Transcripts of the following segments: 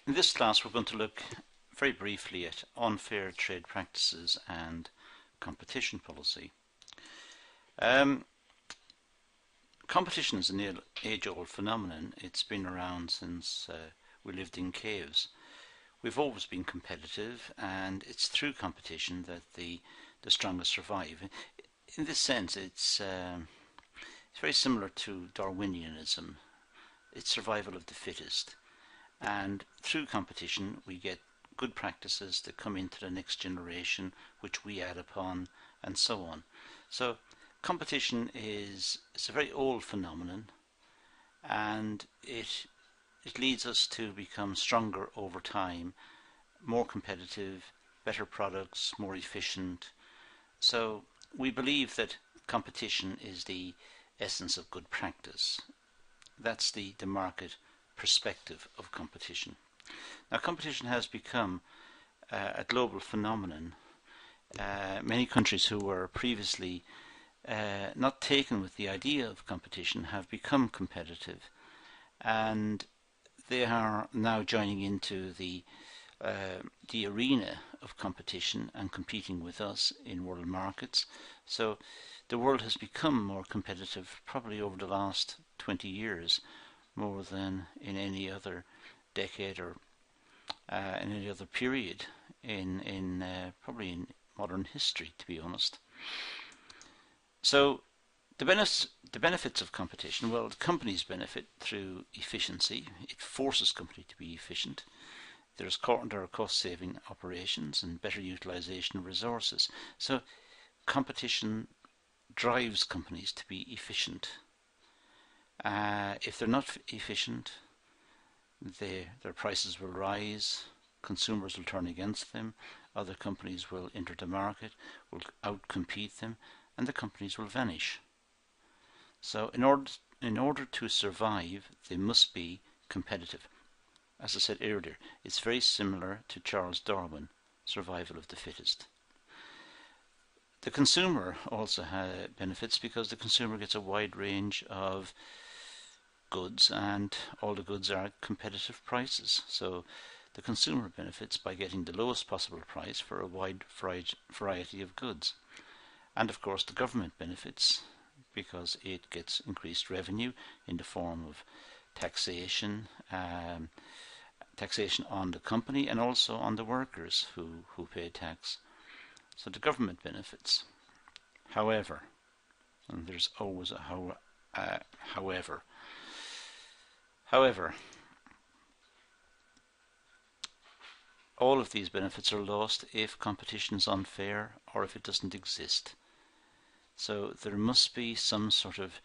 In this class, we're going to look very briefly at unfair trade practices and competition policy. Um, Competition is an age-old phenomenon. It's been around since we lived in caves. We've always been competitive, and it's through competition that the strongest survive. In this sense, it's very similar to Darwinianism. It's survival of the fittest. And through competition, we get good practices that come into the next generation, which we add upon, and so on. So competition is a very old phenomenon, and it leads us to become stronger over time, more competitive, better products, more efficient. So we believe that competition is the essence of good practice. That's the market perspective of competition. Now, competition has become a global phenomenon. Many countries who were previously not taken with the idea of competition have become competitive, and they are now joining into the arena of competition and competing with us in world markets. So the world has become more competitive probably over the last 20 years, more than in any other decade or in any other period in probably in modern history, to be honest. So the benefits of competition, well, the companies benefit through efficiency. It forces companies to be efficient. There are cost-saving operations and better utilization of resources. So competition drives companies to be efficient. If they're not efficient, their prices will rise, consumers will turn against them, other companies will enter the market, will outcompete them, and the companies will vanish. So in order to survive, they must be competitive. As I said earlier, it's very similar to Charles Darwin, survival of the fittest. The consumer also benefits because the consumer gets a wide range of goods, and all the goods are at competitive prices. So the consumer benefits by getting the lowest possible price for a wide variety of goods. And of course the government benefits because it gets increased revenue in the form of taxation, taxation on the company and also on the workers who pay tax. So the government benefits. However, and there's always a however, all of these benefits are lost if competition is unfair or if it doesn't exist. So there must be some sort of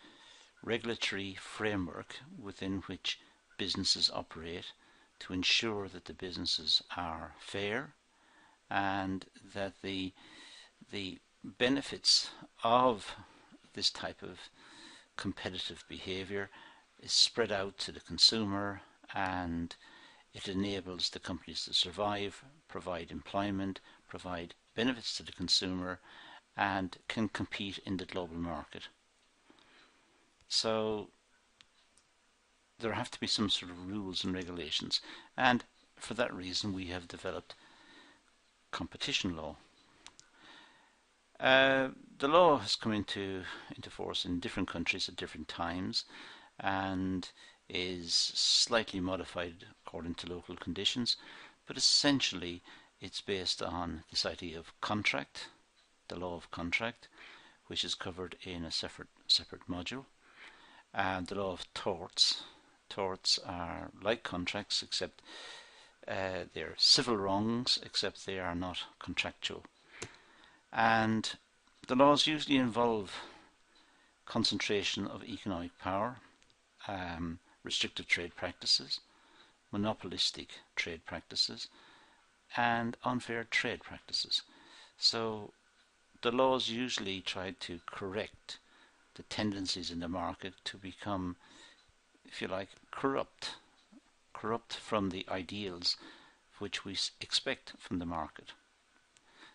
regulatory framework within which businesses operate to ensure that the businesses are fair and that the benefits of this type of competitive behavior is spread out to the consumer, and it enables the companies to survive, provide employment, provide benefits to the consumer, and can compete in the global market. So there have to be some sort of rules and regulations, and for that reason we have developed competition law. The law has come into force in different countries at different times and is slightly modified according to local conditions, but essentially it's based on this idea of contract, the law of contract, which is covered in a separate module, and the law of torts. Torts are like contracts, except they're civil wrongs, except they are not contractual. And the laws usually involve concentration of economic power, restrictive trade practices, monopolistic trade practices, and unfair trade practices. So the laws usually try to correct the tendencies in the market to become, if you like, corrupt from the ideals which we expect from the market.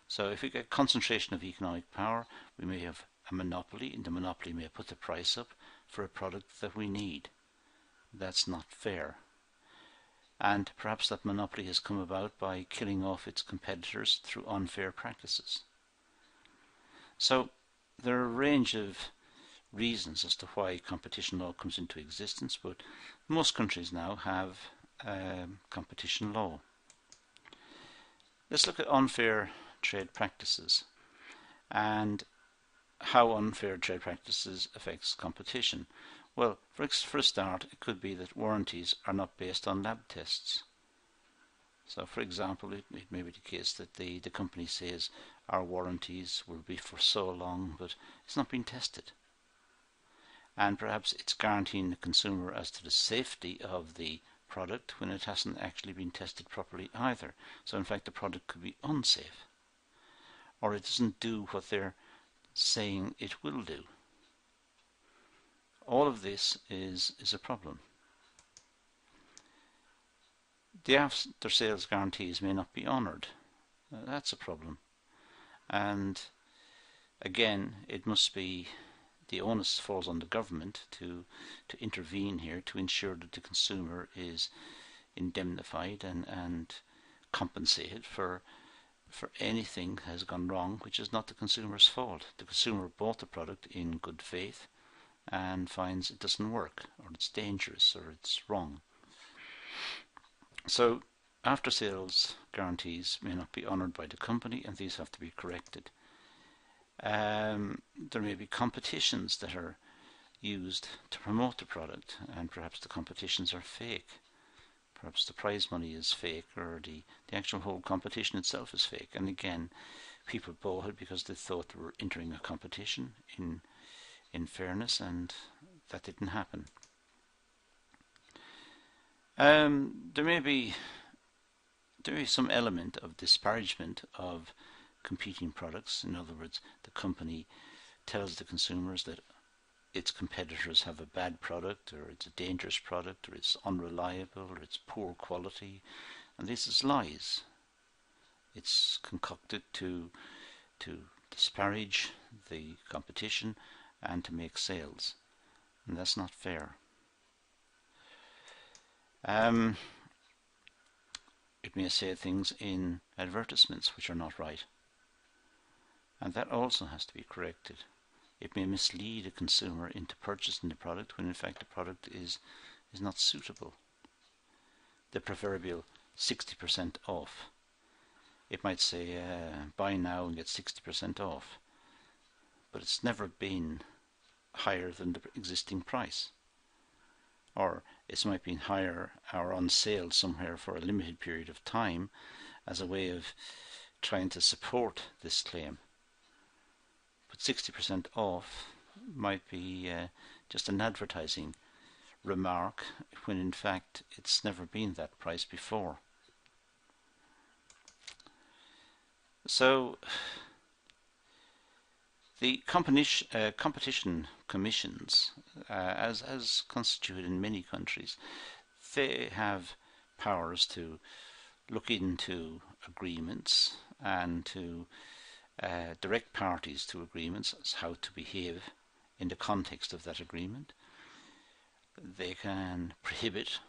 So if we get concentration of economic power, we may have a monopoly, and the monopoly may put the price up for a product that we need. That's not fair. and perhaps that monopoly has come about by killing off its competitors through unfair practices. So there are a range of reasons as to why competition law comes into existence, but most countries now have competition law. Let's look at unfair trade practices and how unfair trade practices affects competition. Well, for a start, it could be that warranties are not based on lab tests. So, for example, it may be the case that the company says our warranties will be for so long, but it's not been tested. And perhaps it's guaranteeing the consumer as to the safety of the product when it hasn't actually been tested properly either. So in fact the product could be unsafe, or it doesn't do what they're saying it will do. All of this is a problem. The after sales guarantees may not be honoured. That's a problem. And again, it must be, the onus falls on the government to intervene here to ensure that the consumer is indemnified and compensated for anything that has gone wrong, which is not the consumer's fault. The consumer bought the product in good faith and finds it doesn't work, or it's dangerous, or it's wrong. So after sales guarantees may not be honoured by the company, and these have to be corrected. There may be competitions that are used to promote the product, and perhaps the competitions are fake. Perhaps the prize money is fake, or the actual whole competition itself is fake. And again, people bought it because they thought they were entering a competition in fairness, and that didn't happen. There may be some element of disparagement of competing products. In other words, the company tells the consumers that its competitors have a bad product, or it's a dangerous product, or it's unreliable, or it's poor quality, and this is lies. It's concocted to disparage the competition and to make sales, and that's not fair. It may say things in advertisements which are not right, and that also has to be corrected. It may mislead a consumer into purchasing the product when in fact the product is not suitable. The proverbial 60% off. It might say buy now and get 60% off, but it's never been higher than the existing price. Or it might be higher or on sale somewhere for a limited period of time as a way of trying to support this claim. But 60% off might be just an advertising remark when in fact it's never been that price before. So the competition commissions, as constituted in many countries, they have powers to look into agreements and to direct parties to agreements as how to behave in the context of that agreement. They can prohibit,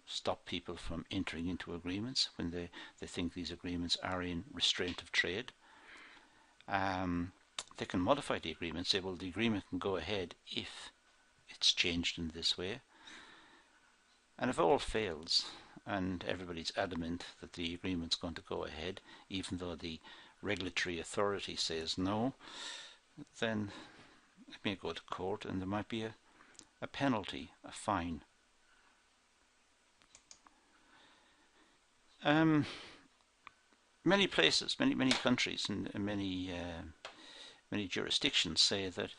stop people from entering into agreements when they think these agreements are in restraint of trade. They can modify the agreement, say, well, the agreement can go ahead if it's changed in this way. And if all fails and everybody's adamant that the agreement's going to go ahead, even though the regulatory authority says no, then it may go to court and there might be a penalty, a fine. Many places, many countries and many jurisdictions say that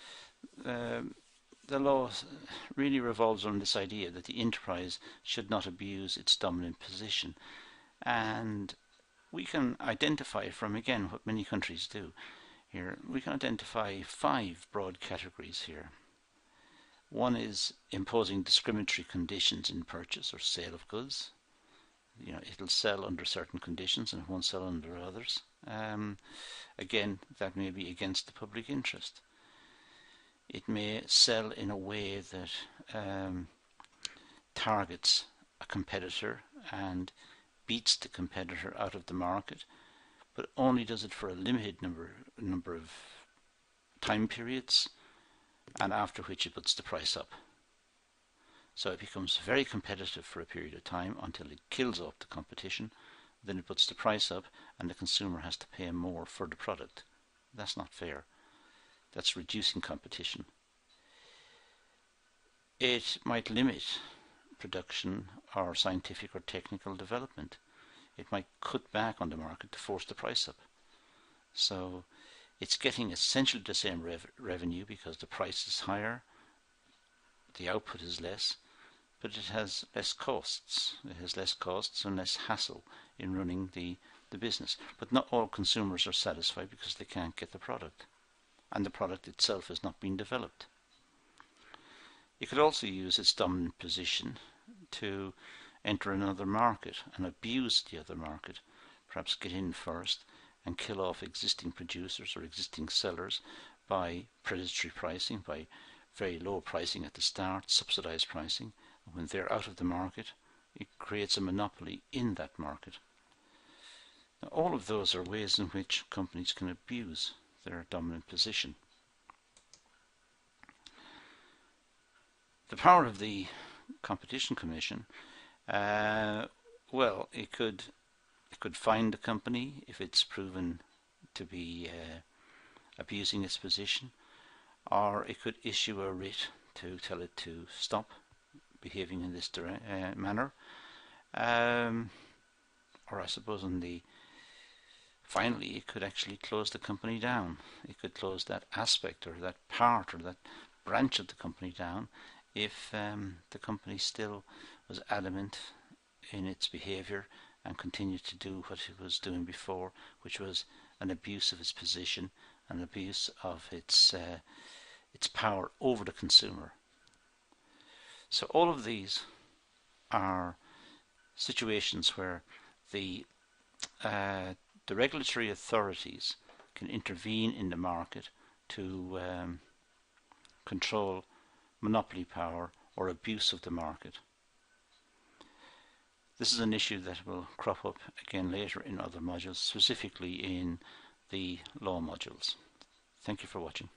the law really revolves on this idea that the enterprise should not abuse its dominant position. And we can identify from, again, what many countries do here, we can identify 5 broad categories here. One is imposing discriminatory conditions in purchase or sale of goods. You know, it'll sell under certain conditions and it won't sell under others. Again, that may be against the public interest. It may sell in a way that targets a competitor and beats the competitor out of the market, but only does it for a limited number of time periods, and after which it puts the price up. So it becomes very competitive for a period of time until it kills off the competition. Then it puts the price up and the consumer has to pay more for the product. That's not fair. That's reducing competition. It might limit production or scientific or technical development. It might cut back on the market to force the price up. So it's getting essentially the same revenue because the price is higher, the output is less, but it has less costs. It has less costs and less hassle in running the business. But not all consumers are satisfied because they can't get the product, and the product itself has not been developed. It could also use its dominant position to enter another market and abuse the other market, perhaps get in first and kill off existing producers or existing sellers by predatory pricing, by very low pricing at the start, subsidized pricing. And when they're out of the market, it creates a monopoly in that market. Now, all of those are ways in which companies can abuse their dominant position. The power of the Competition Commission, well, it could fine the company if it's proven to be abusing its position, or it could issue a writ to tell it to stop behaving in this manner, or I suppose finally it could actually close the company down. It could close that aspect or that part or that branch of the company down if the company still was adamant in its behaviour and continued to do what it was doing before, which was an abuse of its position, an abuse of its power over the consumer. So all of these are situations where the regulatory authorities can intervene in the market to control monopoly power or abuse of the market. This is an issue that will crop up again later in other modules, specifically in the law modules. Thank you for watching.